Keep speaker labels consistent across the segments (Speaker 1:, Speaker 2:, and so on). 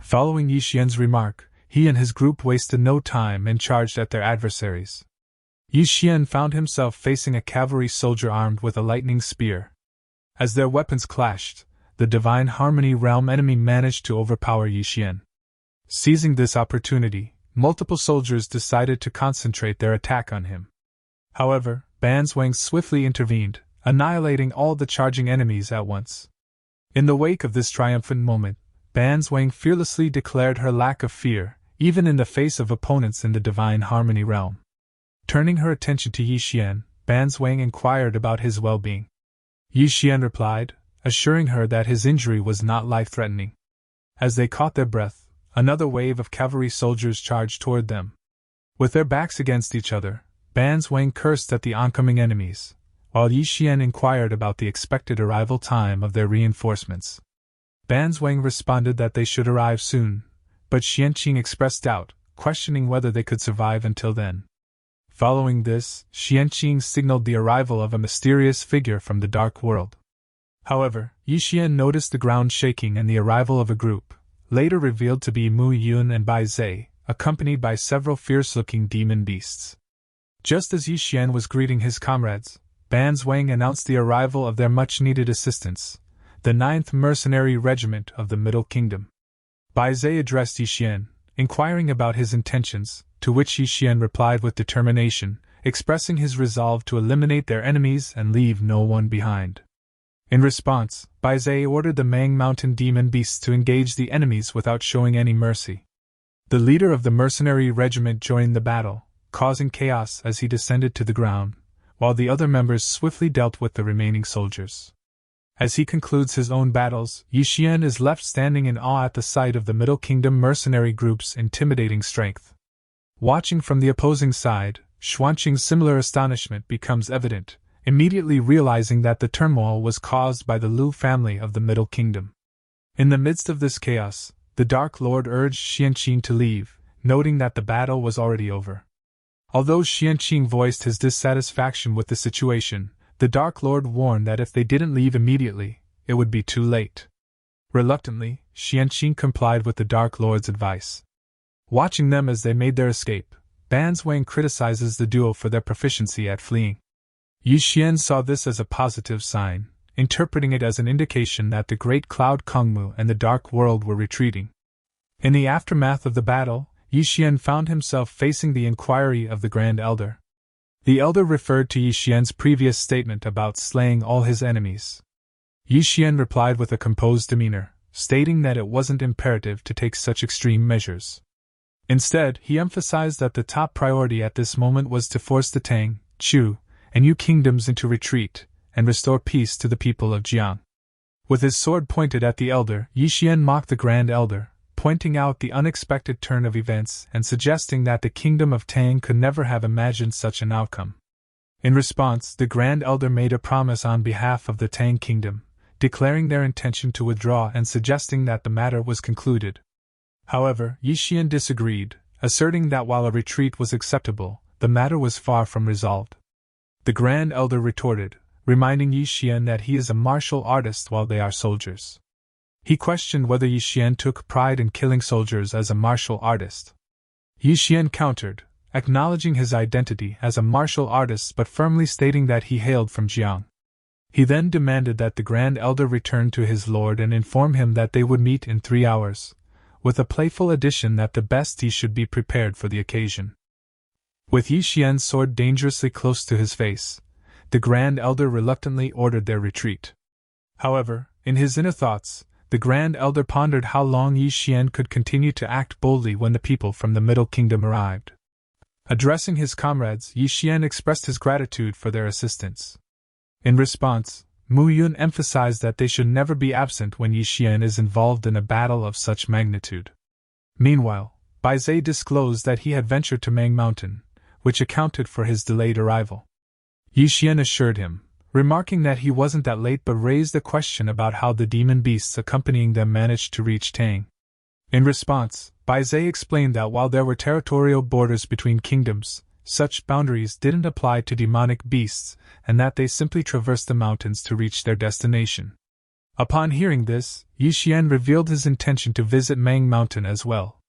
Speaker 1: Following Yi Xian's remark, he and his group wasted no time and charged at their adversaries. Yi Xian found himself facing a cavalry soldier armed with a lightning spear. As their weapons clashed, the Divine Harmony Realm enemy managed to overpower Yi Xian. Seizing this opportunity, multiple soldiers decided to concentrate their attack on him. However, Ban Zwang swiftly intervened, annihilating all the charging enemies at once. In the wake of this triumphant moment, Ban Zwang fearlessly declared her lack of fear, even in the face of opponents in the Divine Harmony Realm. Turning her attention to Yi Xian, Ban Zwang inquired about his well-being. Yi Xian replied, assuring her that his injury was not life-threatening. As they caught their breath, another wave of cavalry soldiers charged toward them. With their backs against each other, Ban Zwang cursed at the oncoming enemies, while Yi Xian inquired about the expected arrival time of their reinforcements. Ban Zwang responded that they should arrive soon, but Xianqing expressed doubt, questioning whether they could survive until then. Following this, Xianqing signaled the arrival of a mysterious figure from the dark world. However, Yi Xian noticed the ground shaking and the arrival of a group, later revealed to be Mu Yun and Bai Zhe, accompanied by several fierce-looking demon beasts. Just as Yi Xian was greeting his comrades, Ban Zwang announced the arrival of their much-needed assistance, the 9th Mercenary Regiment of the Middle Kingdom. Bai Zhe addressed Yi Xian, inquiring about his intentions, to which Yi Xian replied with determination, expressing his resolve to eliminate their enemies and leave no one behind. In response, Bai Zhe ordered the Mang Mountain demon beasts to engage the enemies without showing any mercy. The leader of the mercenary regiment joined the battle, causing chaos as he descended to the ground, while the other members swiftly dealt with the remaining soldiers. As he concludes his own battles, Yi Xian is left standing in awe at the sight of the Middle Kingdom mercenary group's intimidating strength. Watching from the opposing side, Xuanqing's similar astonishment becomes evident, immediately realizing that the turmoil was caused by the Lu family of the Middle Kingdom. In the midst of this chaos, the Dark Lord urged Xianqing to leave, noting that the battle was already over. Although Xianqing voiced his dissatisfaction with the situation, the Dark Lord warned that if they didn't leave immediately, it would be too late. Reluctantly, Xianqing complied with the Dark Lord's advice. Watching them as they made their escape, Ban Zwang criticizes the duo for their proficiency at fleeing. Yi Xian saw this as a positive sign, interpreting it as an indication that the Great Cloud Kongmu and the Dark World were retreating. In the aftermath of the battle, Yi Xian found himself facing the inquiry of the Grand Elder. The Elder referred to Yi Xian's previous statement about slaying all his enemies. Yi Xian replied with a composed demeanor, stating that it wasn't imperative to take such extreme measures. Instead, he emphasized that the top priority at this moment was to force the Tang, Chu, and Yu kingdoms into retreat, and restore peace to the people of Jiang. With his sword pointed at the Elder, Yi Xian mocked the Grand Elder, pointing out the unexpected turn of events and suggesting that the kingdom of Tang could never have imagined such an outcome. In response, the Grand Elder made a promise on behalf of the Tang kingdom, declaring their intention to withdraw and suggesting that the matter was concluded. However, Yi Xian disagreed, asserting that while a retreat was acceptable, the matter was far from resolved. The Grand Elder retorted, reminding Yi Xian that he is a martial artist while they are soldiers. He questioned whether Yi Xian took pride in killing soldiers as a martial artist. Yi Xian countered, acknowledging his identity as a martial artist but firmly stating that he hailed from Jiang. He then demanded that the Grand Elder return to his lord and inform him that they would meet in 3 hours, with a playful addition that the bestie should be prepared for the occasion. With Yi Xian's sword dangerously close to his face, the Grand Elder reluctantly ordered their retreat. However, in his inner thoughts, the Grand Elder pondered how long Yi Xian could continue to act boldly when the people from the Middle Kingdom arrived. Addressing his comrades, Yi Xian expressed his gratitude for their assistance. In response, Mu Yun emphasized that they should never be absent when Yi Xian is involved in a battle of such magnitude. Meanwhile, Bai Zhe disclosed that he had ventured to Mang Mountain, which accounted for his delayed arrival. Yi Xian assured him, remarking that he wasn't that late but raised a question about how the demon beasts accompanying them managed to reach Tang. In response, Bai Zhe explained that while there were territorial borders between kingdoms, such boundaries didn't apply to demonic beasts, and that they simply traversed the mountains to reach their destination. Upon hearing this, Yi Xian revealed his intention to visit Mang Mountain as well.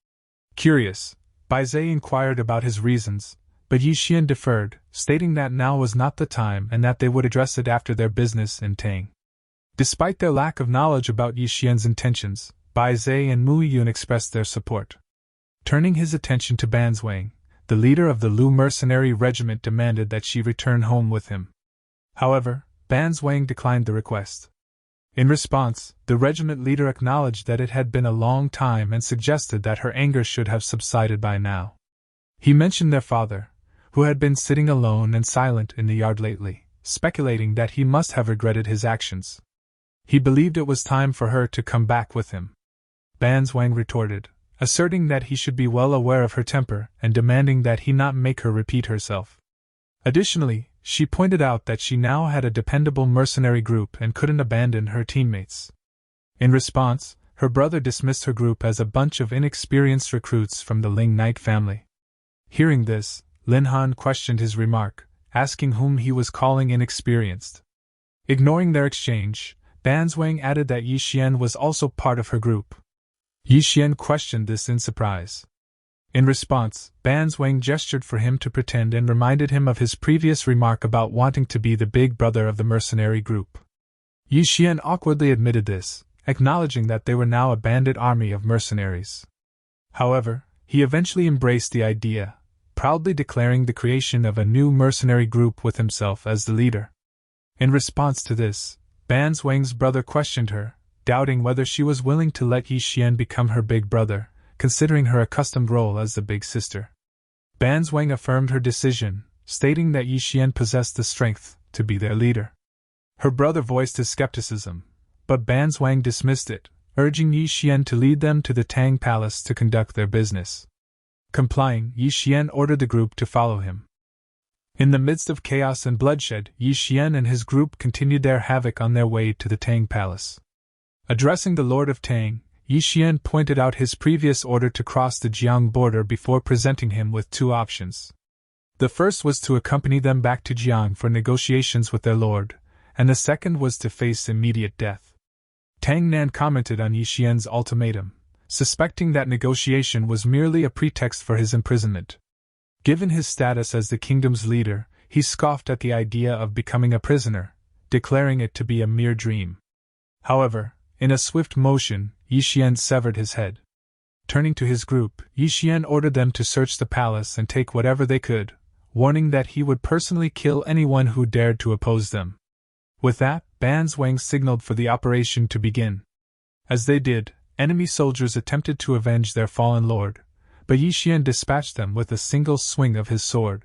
Speaker 1: Curious, Bai Zai inquired about his reasons, but Yi Xian deferred, stating that now was not the time and that they would address it after their business in Tang. Despite their lack of knowledge about Yi Xian's intentions, Bai Zai and Mu Yun expressed their support. Turning his attention to Ban Zwang, the leader of the Lu mercenary regiment demanded that she return home with him. However, Ban Zwang declined the request. In response, the regiment leader acknowledged that it had been a long time and suggested that her anger should have subsided by now. He mentioned their father, who had been sitting alone and silent in the yard lately, speculating that he must have regretted his actions. He believed it was time for her to come back with him. Ban Zwang retorted, asserting that he should be well aware of her temper and demanding that he not make her repeat herself. Additionally, she pointed out that she now had a dependable mercenary group and couldn't abandon her teammates. In response, her brother dismissed her group as a bunch of inexperienced recruits from the Ling Knight family. Hearing this, Lin Han questioned his remark, asking whom he was calling inexperienced. Ignoring their exchange, Ban Zwang added that Yi Xian was also part of her group. Yi Xian questioned this in surprise. In response, Ban Zwang gestured for him to pretend and reminded him of his previous remark about wanting to be the big brother of the mercenary group. Yi Xian awkwardly admitted this, acknowledging that they were now a bandit army of mercenaries. However, he eventually embraced the idea, proudly declaring the creation of a new mercenary group with himself as the leader. In response to this, Ban Zwang's brother questioned her, doubting whether she was willing to let Yi Xian become her big brother, considering her accustomed role as the big sister. Ban Zwang affirmed her decision, stating that Yi Xian possessed the strength to be their leader. Her brother voiced his skepticism, but Ban Zwang dismissed it, urging Yi Xian to lead them to the Tang Palace to conduct their business. Complying, Yi Xian ordered the group to follow him. In the midst of chaos and bloodshed, Yi Xian and his group continued their havoc on their way to the Tang Palace. Addressing the Lord of Tang, Yi Xian pointed out his previous order to cross the Jiang border before presenting him with two options. The first was to accompany them back to Jiang for negotiations with their lord, and the second was to face immediate death. Tang Nan commented on Yi Xian's ultimatum, suspecting that negotiation was merely a pretext for his imprisonment. Given his status as the kingdom's leader, he scoffed at the idea of becoming a prisoner, declaring it to be a mere dream. However, in a swift motion, Yi Xian severed his head. Turning to his group, Yi Xian ordered them to search the palace and take whatever they could, warning that he would personally kill anyone who dared to oppose them. With that, Ban Zwang signaled for the operation to begin. As they did, enemy soldiers attempted to avenge their fallen lord, but Yi Xian dispatched them with a single swing of his sword.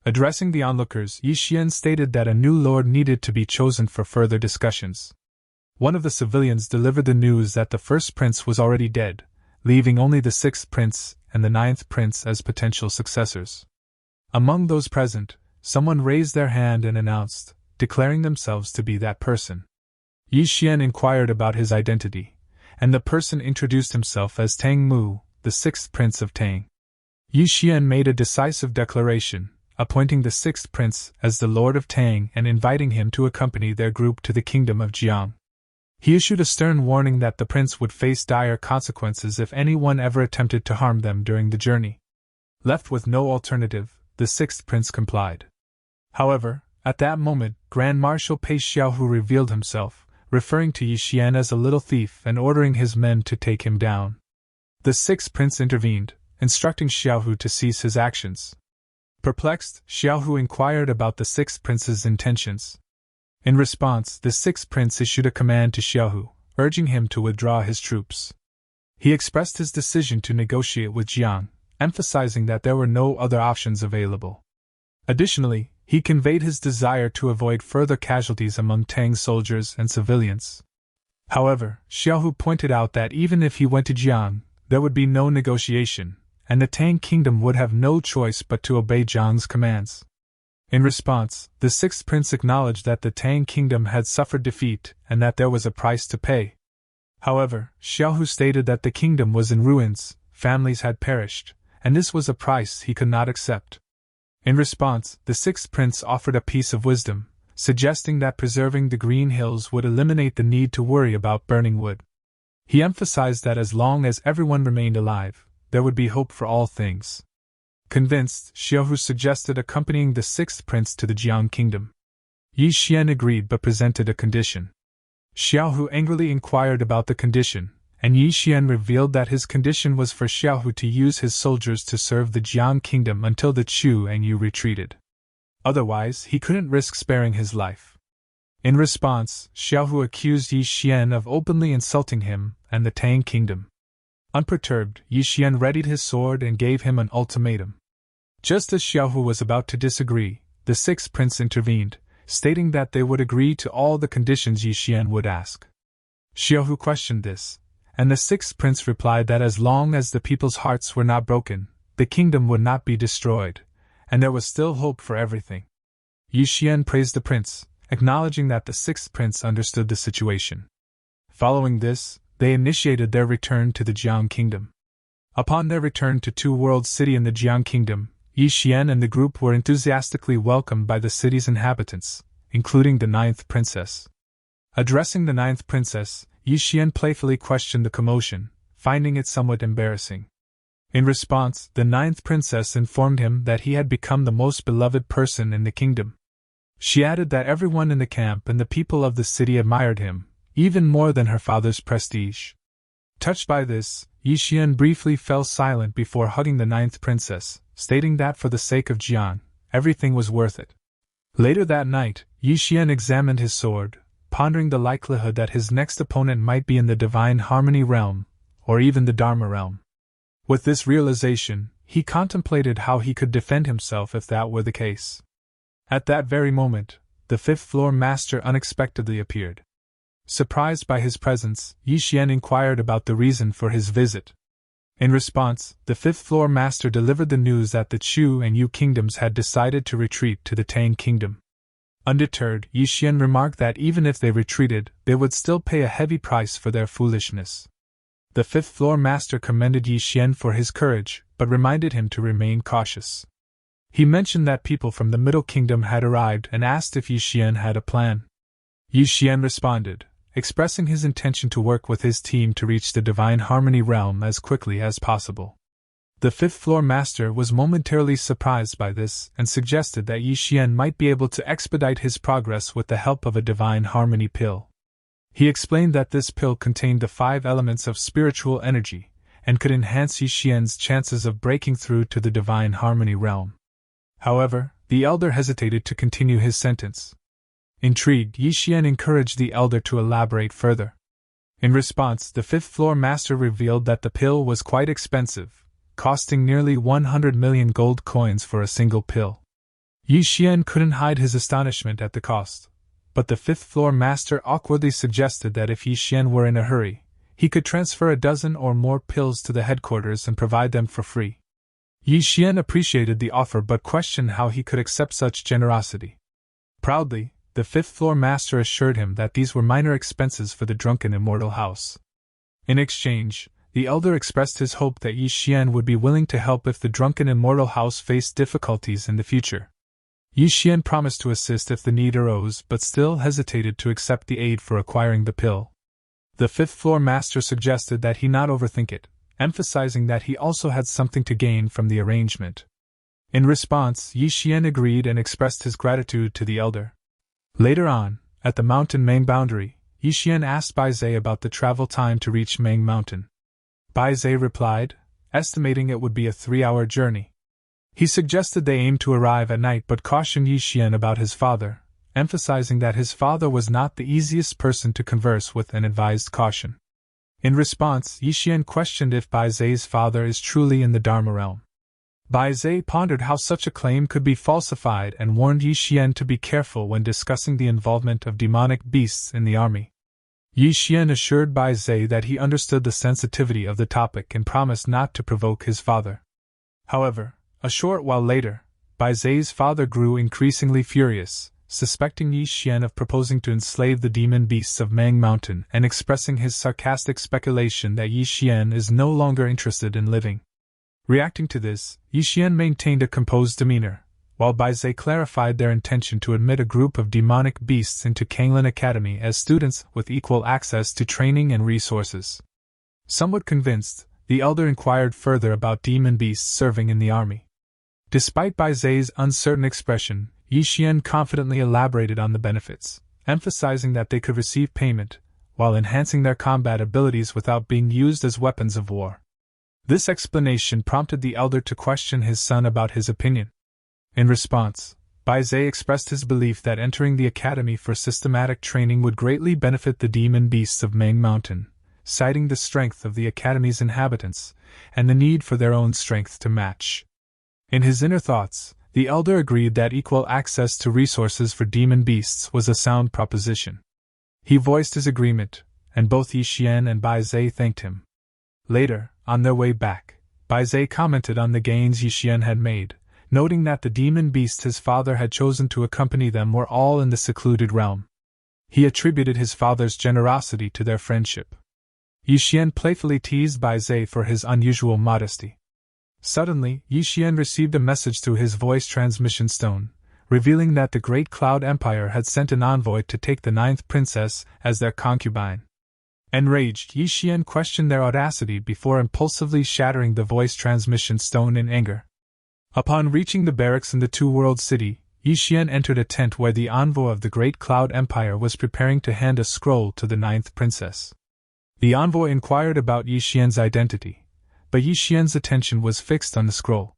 Speaker 1: Addressing the onlookers, Yi Xian stated that a new lord needed to be chosen for further discussions. One of the civilians delivered the news that the first prince was already dead, leaving only the sixth prince and the ninth prince as potential successors. Among those present, someone raised their hand and announced, declaring themselves to be that person. Yi Xian inquired about his identity, and the person introduced himself as Tang Mu, the sixth prince of Tang. Yi Xian made a decisive declaration, appointing the sixth prince as the lord of Tang and inviting him to accompany their group to the kingdom of Jiang. He issued a stern warning that the prince would face dire consequences if anyone ever attempted to harm them during the journey. Left with no alternative, the sixth prince complied. However, at that moment, Grand Marshal Pei Xiaohu revealed himself, referring to Yi Xian as a little thief and ordering his men to take him down. The sixth prince intervened, instructing Xiaohu to cease his actions. Perplexed, Xiaohu inquired about the sixth prince's intentions. In response, the sixth prince issued a command to Xiaohu, urging him to withdraw his troops. He expressed his decision to negotiate with Jiang, emphasizing that there were no other options available. Additionally, he conveyed his desire to avoid further casualties among Tang soldiers and civilians. However, Xiaohu pointed out that even if he went to Jiang, there would be no negotiation, and the Tang kingdom would have no choice but to obey Jiang's commands. In response, the sixth prince acknowledged that the Tang kingdom had suffered defeat and that there was a price to pay. However, Xiaohu stated that the kingdom was in ruins, families had perished, and this was a price he could not accept. In response, the sixth prince offered a piece of wisdom, suggesting that preserving the green hills would eliminate the need to worry about burning wood. He emphasized that as long as everyone remained alive, there would be hope for all things. Convinced, Xiaohu suggested accompanying the sixth prince to the Jiang kingdom. Yi Xian agreed but presented a condition. Xiaohu angrily inquired about the condition, and Yi Xian revealed that his condition was for Xiaohu to use his soldiers to serve the Jiang kingdom until the Chu and Yu retreated. Otherwise, he couldn't risk sparing his life. In response, Xiaohu accused Yi Xian of openly insulting him and the Tang kingdom. Unperturbed, Yi Xian readied his sword and gave him an ultimatum. Just as Xiaohu was about to disagree, the sixth prince intervened, stating that they would agree to all the conditions Yi Xian would ask. Xiaohu questioned this, and the sixth prince replied that as long as the people's hearts were not broken, the kingdom would not be destroyed, and there was still hope for everything. Yi Xian praised the prince, acknowledging that the sixth prince understood the situation. Following this, they initiated their return to the Jiang kingdom. Upon their return to Two World City in the Jiang kingdom, Yi Xian and the group were enthusiastically welcomed by the city's inhabitants, including the ninth princess. Addressing the ninth princess, Yi Xian playfully questioned the commotion, finding it somewhat embarrassing. In response, the ninth princess informed him that he had become the most beloved person in the kingdom. She added that everyone in the camp and the people of the city admired him, even more than her father's prestige. Touched by this, Yi Xian briefly fell silent before hugging the ninth princess, stating that for the sake of Jian, everything was worth it. Later that night, Yi Xian examined his sword, pondering the likelihood that his next opponent might be in the Divine Harmony realm, or even the Dharma realm. With this realization, he contemplated how he could defend himself if that were the case. At that very moment, the fifth-floor master unexpectedly appeared. Surprised by his presence, Yi Xian inquired about the reason for his visit. In response, the fifth-floor master delivered the news that the Chu and Yu kingdoms had decided to retreat to the Tang kingdom. Undeterred, Yi Xian remarked that even if they retreated, they would still pay a heavy price for their foolishness. The fifth-floor master commended Yi Xian for his courage, but reminded him to remain cautious. He mentioned that people from the Middle Kingdom had arrived and asked if Yi Xian had a plan. Yi Xian responded, expressing his intention to work with his team to reach the Divine Harmony realm as quickly as possible. The fifth-floor master was momentarily surprised by this and suggested that Yi Xian might be able to expedite his progress with the help of a Divine Harmony pill. He explained that this pill contained the 5 elements of spiritual energy and could enhance Yi Xian's chances of breaking through to the Divine Harmony realm. However, the elder hesitated to continue his sentence. Intrigued, Yi Xian encouraged the elder to elaborate further. In response, the fifth-floor master revealed that the pill was quite expensive, costing nearly 100 million gold coins for a single pill. Yi Xian couldn't hide his astonishment at the cost, but the fifth-floor master awkwardly suggested that if Yi Xian were in a hurry, he could transfer a dozen or more pills to the headquarters and provide them for free. Yi Xian appreciated the offer but questioned how he could accept such generosity. Proudly, the fifth-floor master assured him that these were minor expenses for the drunken immortal house. In exchange, the elder expressed his hope that Yi Xian would be willing to help if the drunken immortal house faced difficulties in the future. Yi Xian promised to assist if the need arose but still hesitated to accept the aid for acquiring the pill. The fifth-floor master suggested that he not overthink it, emphasizing that he also had something to gain from the arrangement. In response, Yi Xian agreed and expressed his gratitude to the elder. Later on, at the mountain Mang boundary, Yi Xian asked Bai Zhe about the travel time to reach Mang Mountain. Bai Zhe replied, estimating it would be a 3-hour journey. He suggested they aim to arrive at night but cautioned Yi Xian about his father, emphasizing that his father was not the easiest person to converse with and advised caution. In response, Yi Xian questioned if Bai Zhe's father is truly in the Dharma realm. Bai Zhe pondered how such a claim could be falsified and warned Yi Xian to be careful when discussing the involvement of demonic beasts in the army. Yi Xian assured Bai Zhe that he understood the sensitivity of the topic and promised not to provoke his father. However, a short while later, Bai Zhe's father grew increasingly furious, suspecting Yi Xian of proposing to enslave the demon beasts of Mang Mountain and expressing his sarcastic speculation that Yi Xian is no longer interested in living. Reacting to this, Yi Xian maintained a composed demeanor, while Baizé clarified their intention to admit a group of demonic beasts into Kanglin Academy as students with equal access to training and resources. Somewhat convinced, the elder inquired further about demon beasts serving in the army. Despite Baizé's uncertain expression, Yi Xian confidently elaborated on the benefits, emphasizing that they could receive payment, while enhancing their combat abilities without being used as weapons of war. This explanation prompted the elder to question his son about his opinion. In response, Baizé expressed his belief that entering the academy for systematic training would greatly benefit the demon beasts of Mang Mountain, citing the strength of the academy's inhabitants, and the need for their own strength to match. In his inner thoughts, the elder agreed that equal access to resources for demon beasts was a sound proposition. He voiced his agreement, and both Yi Xian and Baizé thanked him. Later, on their way back, Baizé commented on the gains Yi Xian had made, noting that the demon beasts his father had chosen to accompany them were all in the secluded realm. He attributed his father's generosity to their friendship. Yi Xian playfully teased Baizé for his unusual modesty. Suddenly, Yi Xian received a message through his voice transmission stone, revealing that the Great Cloud Empire had sent an envoy to take the 9th princess as their concubine. Enraged, Yi Xian questioned their audacity before impulsively shattering the voice transmission stone in anger. Upon reaching the barracks in the Two-World City, Yi Xian entered a tent where the envoy of the Great Cloud Empire was preparing to hand a scroll to the 9th princess. The envoy inquired about Yi Xian's identity, but Yi Xian's attention was fixed on the scroll.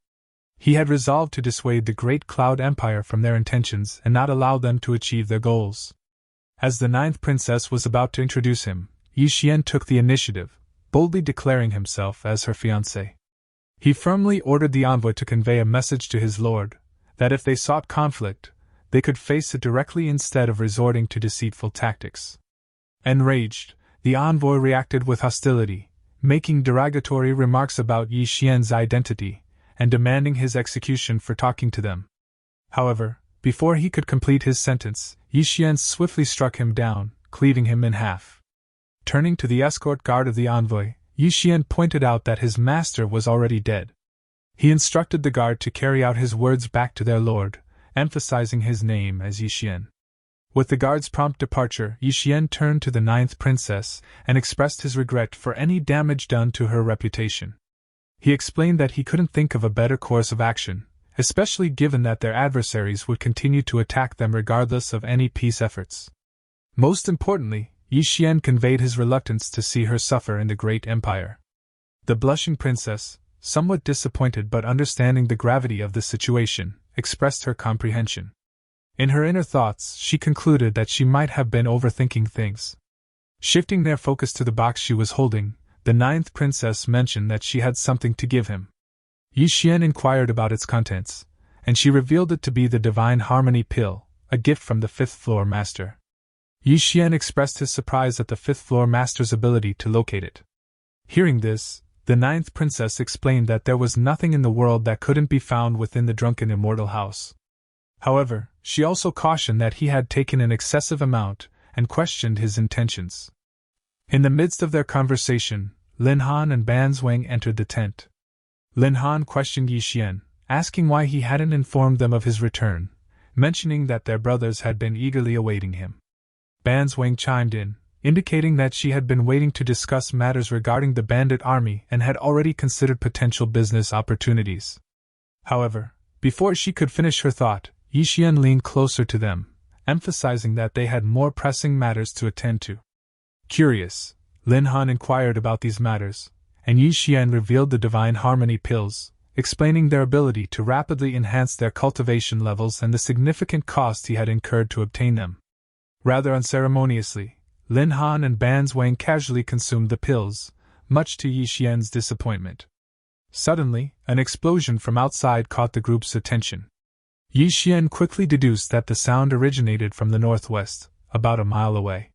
Speaker 1: He had resolved to dissuade the Great Cloud Empire from their intentions and not allow them to achieve their goals. As the 9th princess was about to introduce him, Yi Xian took the initiative, boldly declaring himself as her fiancé. He firmly ordered the envoy to convey a message to his lord, that if they sought conflict, they could face it directly instead of resorting to deceitful tactics. Enraged, the envoy reacted with hostility, making derogatory remarks about Yi Xian's identity, and demanding his execution for talking to them. However, before he could complete his sentence, Yi Xian swiftly struck him down, cleaving him in half. Turning to the escort guard of the envoy, Yi Xian pointed out that his master was already dead. He instructed the guard to carry out his words back to their lord, emphasizing his name as Yi Xian. With the guard's prompt departure, Yi Xian turned to the 9th princess and expressed his regret for any damage done to her reputation. He explained that he couldn't think of a better course of action, especially given that their adversaries would continue to attack them regardless of any peace efforts. Most importantly, Yi Xian conveyed his reluctance to see her suffer in the great empire. The blushing princess, somewhat disappointed but understanding the gravity of the situation, expressed her comprehension. In her inner thoughts, she concluded that she might have been overthinking things. Shifting their focus to the box she was holding, the 9th princess mentioned that she had something to give him. Yi Xian inquired about its contents, and she revealed it to be the Divine Harmony Pill, a gift from the 5th floor master. Yi Xian expressed his surprise at the 5th floor master's ability to locate it. Hearing this, the 9th princess explained that there was nothing in the world that couldn't be found within the drunken immortal house. However, she also cautioned that he had taken an excessive amount and questioned his intentions. In the midst of their conversation, Lin Han and Ban Zwang entered the tent. Lin Han questioned Yi Xian, asking why he hadn't informed them of his return, mentioning that their brothers had been eagerly awaiting him. Ban Zwang chimed in, indicating that she had been waiting to discuss matters regarding the bandit army and had already considered potential business opportunities. However, before she could finish her thought, Yi Xian leaned closer to them, emphasizing that they had more pressing matters to attend to. Curious, Lin Han inquired about these matters, and Yi Xian revealed the Divine Harmony Pills, explaining their ability to rapidly enhance their cultivation levels and the significant cost he had incurred to obtain them. Rather unceremoniously, Lin Han and Ban Zwang casually consumed the pills, much to Yi Xian's disappointment. Suddenly, an explosion from outside caught the group's attention. Yi Xian quickly deduced that the sound originated from the northwest, about a mile away.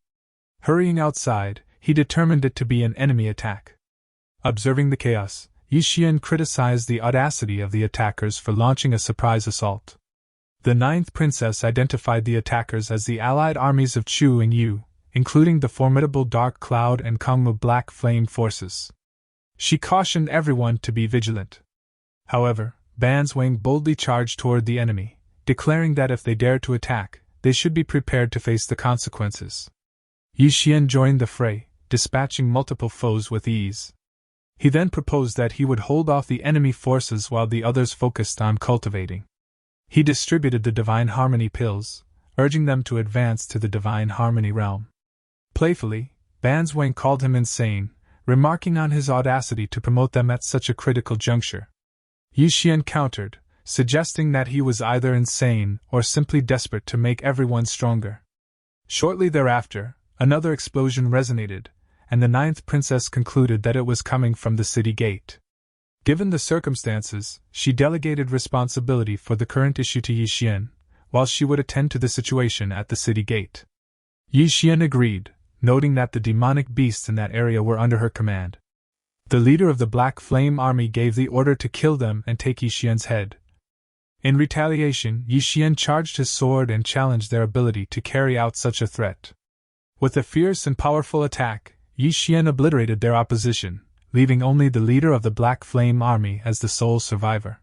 Speaker 1: Hurrying outside, he determined it to be an enemy attack. Observing the chaos, Yi Xian criticized the audacity of the attackers for launching a surprise assault. The 9th princess identified the attackers as the allied armies of Chu and Yu, including the formidable Dark Cloud and Kangmu Black Flame forces. She cautioned everyone to be vigilant. However, Ban Zwang boldly charged toward the enemy, declaring that if they dared to attack, they should be prepared to face the consequences. Yi Xian joined the fray, dispatching multiple foes with ease. He then proposed that he would hold off the enemy forces while the others focused on cultivating. He distributed the Divine Harmony pills, urging them to advance to the Divine Harmony realm. Playfully, Ban Zwang called him insane, remarking on his audacity to promote them at such a critical juncture. Yi Xian countered, suggesting that he was either insane or simply desperate to make everyone stronger. Shortly thereafter, another explosion resonated, and the ninth princess concluded that it was coming from the city gate. Given the circumstances, she delegated responsibility for the current issue to Yi Xian, while she would attend to the situation at the city gate. Yi Xian agreed, noting that the demonic beasts in that area were under her command. The leader of the Black Flame Army gave the order to kill them and take Yi Xian's head. In retaliation, Yi Xian charged his sword and challenged their ability to carry out such a threat. With a fierce and powerful attack, Yi Xian obliterated their opposition, leaving only the leader of the Black Flame Army as the sole survivor.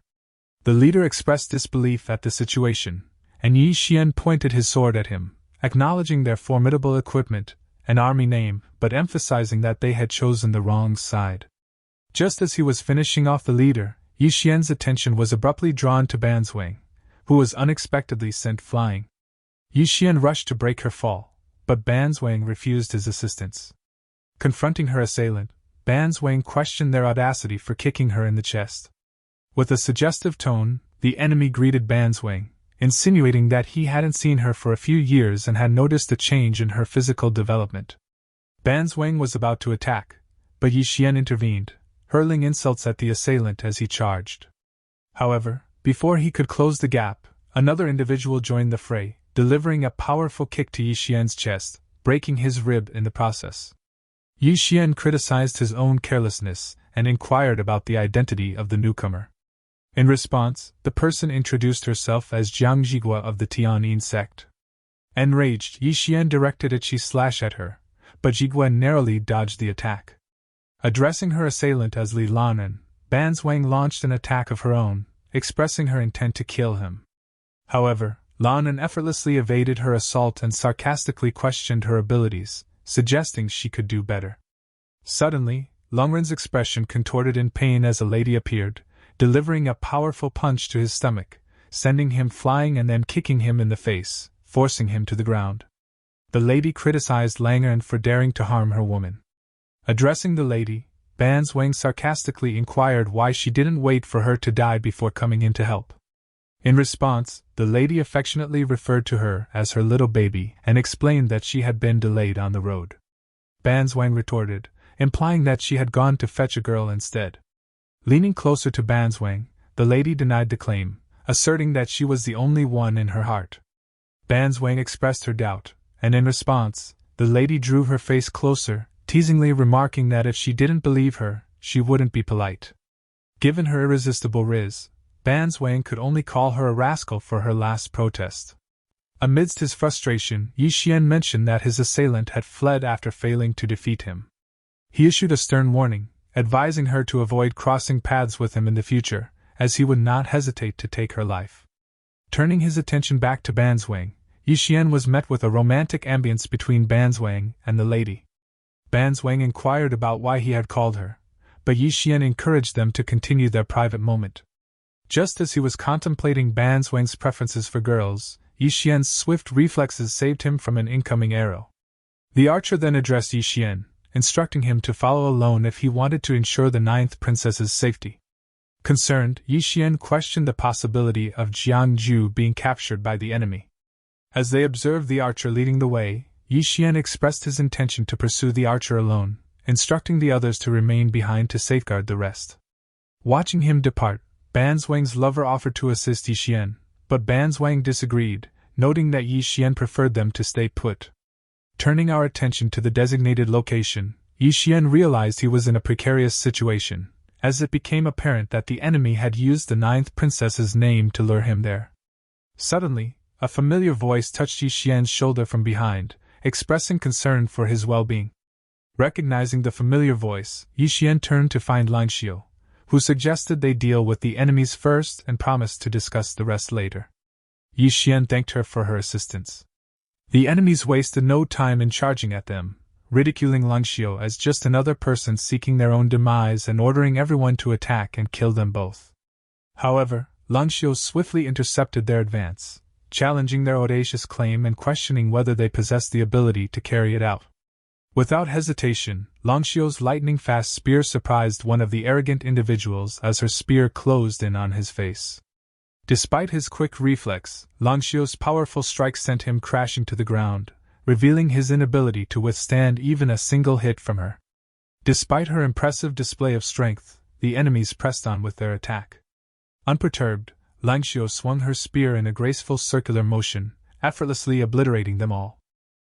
Speaker 1: The leader expressed disbelief at the situation, and Yi Xian pointed his sword at him, acknowledging their formidable equipment and army name, but emphasizing that they had chosen the wrong side. Just as he was finishing off the leader, Yi Xian's attention was abruptly drawn to Ban Zwang, who was unexpectedly sent flying. Yi Xian rushed to break her fall, but Ban Zwang refused his assistance. Confronting her assailant, Ban Zwang questioned their audacity for kicking her in the chest. With a suggestive tone, the enemy greeted Ban Zwang, insinuating that he hadn't seen her for a few years and had noticed a change in her physical development. Ban Zwang was about to attack, but Yi Xian intervened, hurling insults at the assailant as he charged. However, before he could close the gap, another individual joined the fray, delivering a powerful kick to Yi Xian's chest, breaking his rib in the process. Yi Xian criticized his own carelessness and inquired about the identity of the newcomer. In response, the person introduced herself as Jiang Jigua of the Tianyin sect. Enraged, Yi Xian directed a chi slash at her, but Jigua narrowly dodged the attack. Addressing her assailant as Li Lanan, Ban Zwang launched an attack of her own, expressing her intent to kill him. However, Lanan effortlessly evaded her assault and sarcastically questioned her abilities, suggesting she could do better. Suddenly, Lungren's expression contorted in pain as a lady appeared, delivering a powerful punch to his stomach, sending him flying and then kicking him in the face, forcing him to the ground. The lady criticized Langren for daring to harm her woman. Addressing the lady, Ban Zwang sarcastically inquired why she didn't wait for her to die before coming in to help. In response, the lady affectionately referred to her as her little baby and explained that she had been delayed on the road. Ban Zwang retorted, implying that she had gone to fetch a girl instead. Leaning closer to Ban Zwang, the lady denied the claim, asserting that she was the only one in her heart. Ban Zwang expressed her doubt, and in response, the lady drew her face closer, teasingly remarking that if she didn't believe her, she wouldn't be polite. Given her irresistible riz, Ban Zwang could only call her a rascal for her last protest. Amidst his frustration, Yi Xian mentioned that his assailant had fled after failing to defeat him. He issued a stern warning, advising her to avoid crossing paths with him in the future, as he would not hesitate to take her life. Turning his attention back to Ban Zwang, Yi Xian was met with a romantic ambience between Ban Zwang and the lady. Ban Zwang inquired about why he had called her, but Yi Xian encouraged them to continue their private moment. Just as he was contemplating Ban Zwang's preferences for girls, Yi Xian's swift reflexes saved him from an incoming arrow. The archer then addressed Yi Xian, instructing him to follow alone if he wanted to ensure the ninth princess's safety. Concerned, Yi Xian questioned the possibility of Jiang Ju being captured by the enemy. As they observed the archer leading the way, Yi Xian expressed his intention to pursue the archer alone, instructing the others to remain behind to safeguard the rest. Watching him depart, Ban Zwang's lover offered to assist Yi Xian, but Ban Zwang disagreed, noting that Yi Xian preferred them to stay put. Turning our attention to the designated location, Yi Xian realized he was in a precarious situation, as it became apparent that the enemy had used the ninth princess's name to lure him there. Suddenly, a familiar voice touched Yi Xian's shoulder from behind, expressing concern for his well-being. Recognizing the familiar voice, Yi Xian turned to find Lan Xiu, who suggested they deal with the enemies first and promised to discuss the rest later. Yi Xian thanked her for her assistance. The enemies wasted no time in charging at them, ridiculing Lang Xiu as just another person seeking their own demise and ordering everyone to attack and kill them both. However, Lang Xiu swiftly intercepted their advance, challenging their audacious claim and questioning whether they possessed the ability to carry it out. Without hesitation, Lang Xiu's lightning-fast spear surprised one of the arrogant individuals as her spear closed in on his face. Despite his quick reflex, Lang Xiu's powerful strike sent him crashing to the ground, revealing his inability to withstand even a single hit from her. Despite her impressive display of strength, the enemies pressed on with their attack. Unperturbed, Lang Xiu swung her spear in a graceful circular motion, effortlessly obliterating them all.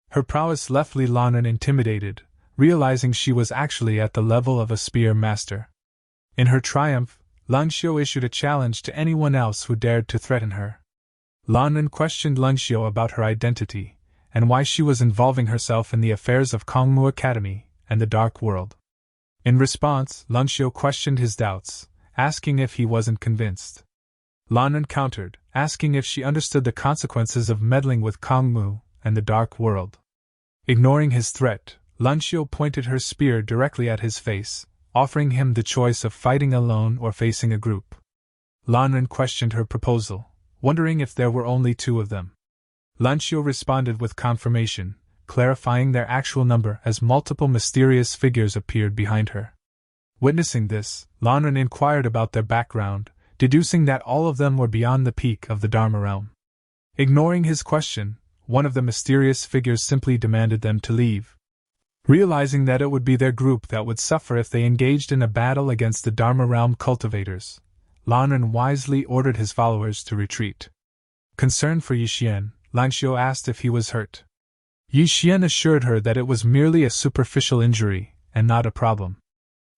Speaker 1: Her prowess left Li Lanren intimidated, realizing she was actually at the level of a spear master. In her triumph, Lang Xiu issued a challenge to anyone else who dared to threaten her. Lanren questioned Lang Xiu about her identity, and why she was involving herself in the affairs of Kongmu Academy and the Dark World. In response, Lang Xiu questioned his doubts, asking if he wasn't convinced. Lanren countered, asking if she understood the consequences of meddling with Kongmu and the Dark World. Ignoring his threat, Lang Xiu pointed her spear directly at his face, offering him the choice of fighting alone or facing a group. Lanren questioned her proposal, wondering if there were only two of them. Lang Xiu responded with confirmation, clarifying their actual number as multiple mysterious figures appeared behind her. Witnessing this, Lanren inquired about their background, deducing that all of them were beyond the peak of the Dharma realm. Ignoring his question, one of the mysterious figures simply demanded them to leave. Realizing that it would be their group that would suffer if they engaged in a battle against the Dharma realm cultivators, Lanren wisely ordered his followers to retreat. Concerned for Yi Xian, Lang Xiu asked if he was hurt. Yi Xian assured her that it was merely a superficial injury, and not a problem.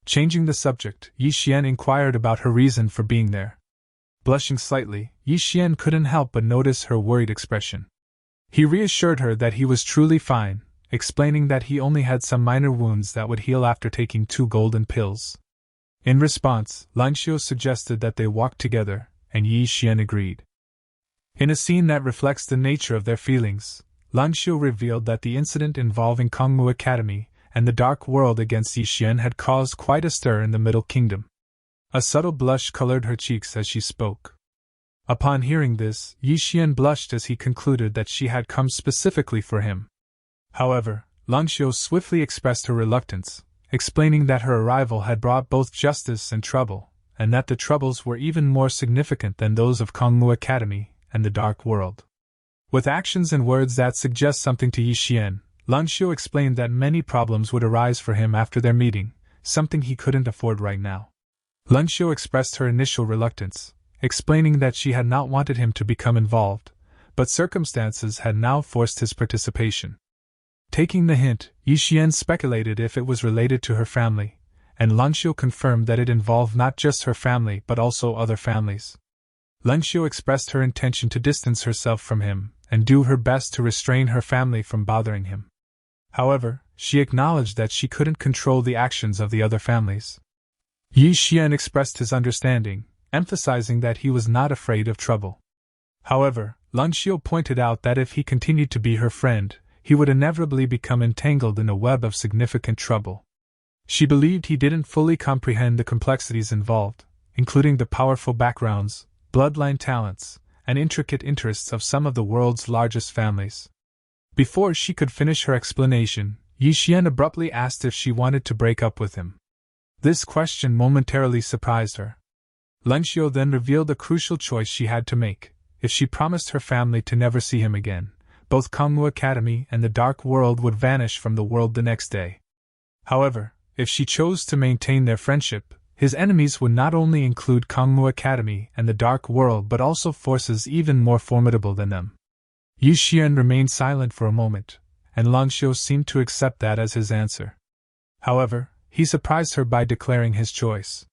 Speaker 1: Changing the subject, Yi Xian inquired about her reason for being there. Blushing slightly, Yi Xian couldn't help but notice her worried expression. He reassured her that he was truly fine, explaining that he only had some minor wounds that would heal after taking 2 golden pills. In response, Lang Xiu suggested that they walk together, and Yi Xian agreed. In a scene that reflects the nature of their feelings, Lang Xiu revealed that the incident involving Kongmu Academy and the Dark World against Yi Xian had caused quite a stir in the Middle Kingdom. A subtle blush colored her cheeks as she spoke. Upon hearing this, Yi Xian blushed as he concluded that she had come specifically for him. However, Lang Xiu swiftly expressed her reluctance, explaining that her arrival had brought both justice and trouble, and that the troubles were even more significant than those of Kongmu Academy and the Dark World. With actions and words that suggest something to Yi Xian, Lang Xiu explained that many problems would arise for him after their meeting, something he couldn't afford right now. Lang Xiu expressed her initial reluctance, explaining that she had not wanted him to become involved, but circumstances had now forced his participation. Taking the hint, Yi Xian speculated if it was related to her family, and Lang Xiu confirmed that it involved not just her family but also other families. Lang Xiu expressed her intention to distance herself from him and do her best to restrain her family from bothering him. However, she acknowledged that she couldn't control the actions of the other families. Yi Xian expressed his understanding, emphasizing that he was not afraid of trouble. However, Lang Xiu pointed out that if he continued to be her friend, he would inevitably become entangled in a web of significant trouble. She believed he didn't fully comprehend the complexities involved, including the powerful backgrounds, bloodline talents, and intricate interests of some of the world's largest families. Before she could finish her explanation, Yi Xian abruptly asked if she wanted to break up with him. This question momentarily surprised her. Lang Xiu then revealed the crucial choice she had to make. If she promised her family to never see him again, both Kongmu Academy and the Dark World would vanish from the world the next day. However, if she chose to maintain their friendship, his enemies would not only include Kongmu Academy and the Dark World but also forces even more formidable than them. Yi Xian remained silent for a moment, and Lang Xiu seemed to accept that as his answer. However, he surprised her by declaring his choice.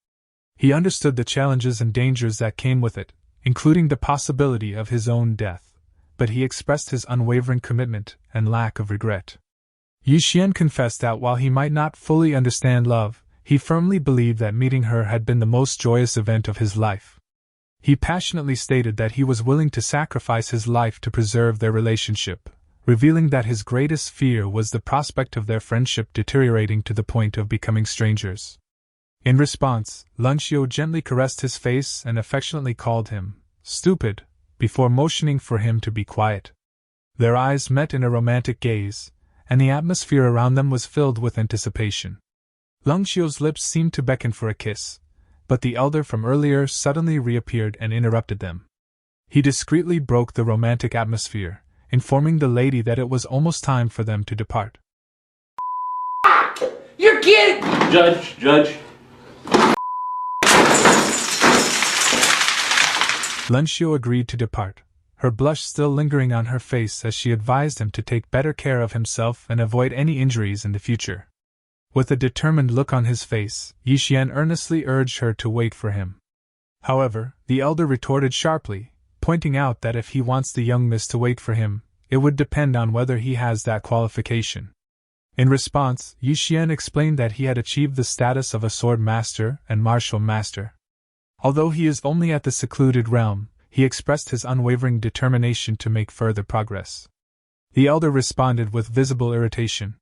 Speaker 1: He understood the challenges and dangers that came with it, including the possibility of his own death, but he expressed his unwavering commitment and lack of regret. Yi Xian confessed that while he might not fully understand love, he firmly believed that meeting her had been the most joyous event of his life. He passionately stated that he was willing to sacrifice his life to preserve their relationship, revealing that his greatest fear was the prospect of their friendship deteriorating to the point of becoming strangers. In response, Lunxio gently caressed his face and affectionately called him stupid, before motioning for him to be quiet. Their eyes met in a romantic gaze, and the atmosphere around them was filled with anticipation. Lunxio's lips seemed to beckon for a kiss, but the elder from earlier suddenly reappeared and interrupted them. He discreetly broke the romantic atmosphere, informing the lady that it was almost time for them to depart.
Speaker 2: You're kidding! Judge.
Speaker 1: Lunxio agreed to depart, her blush still lingering on her face as she advised him to take better care of himself and avoid any injuries in the future. With a determined look on his face, Yixian earnestly urged her to wait for him. However, the elder retorted sharply, pointing out that if he wants the young miss to wait for him, it would depend on whether he has that qualification. In response, Yixian explained that he had achieved the status of a sword master and martial master. Although he is only at the secluded realm, he expressed his unwavering determination to make further progress. The elder responded with visible irritation.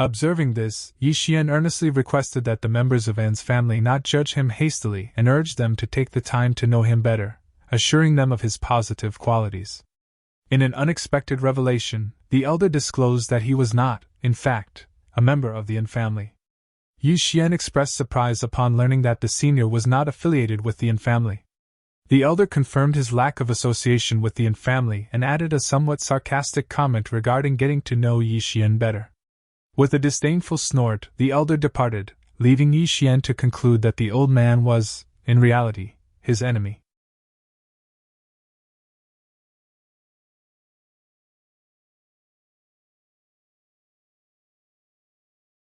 Speaker 1: Observing this, Yixian earnestly requested that the members of An's family not judge him hastily and urged them to take the time to know him better, assuring them of his positive qualities. In an unexpected revelation, the elder disclosed that he was not, in fact, a member of the An family. Yixian expressed surprise upon learning that the senior was not affiliated with the An family. The elder confirmed his lack of association with the An family and added a somewhat sarcastic comment regarding getting to know Yixian better. With a disdainful snort, the elder departed, leaving Yixian to conclude that the old man was, in reality, his enemy.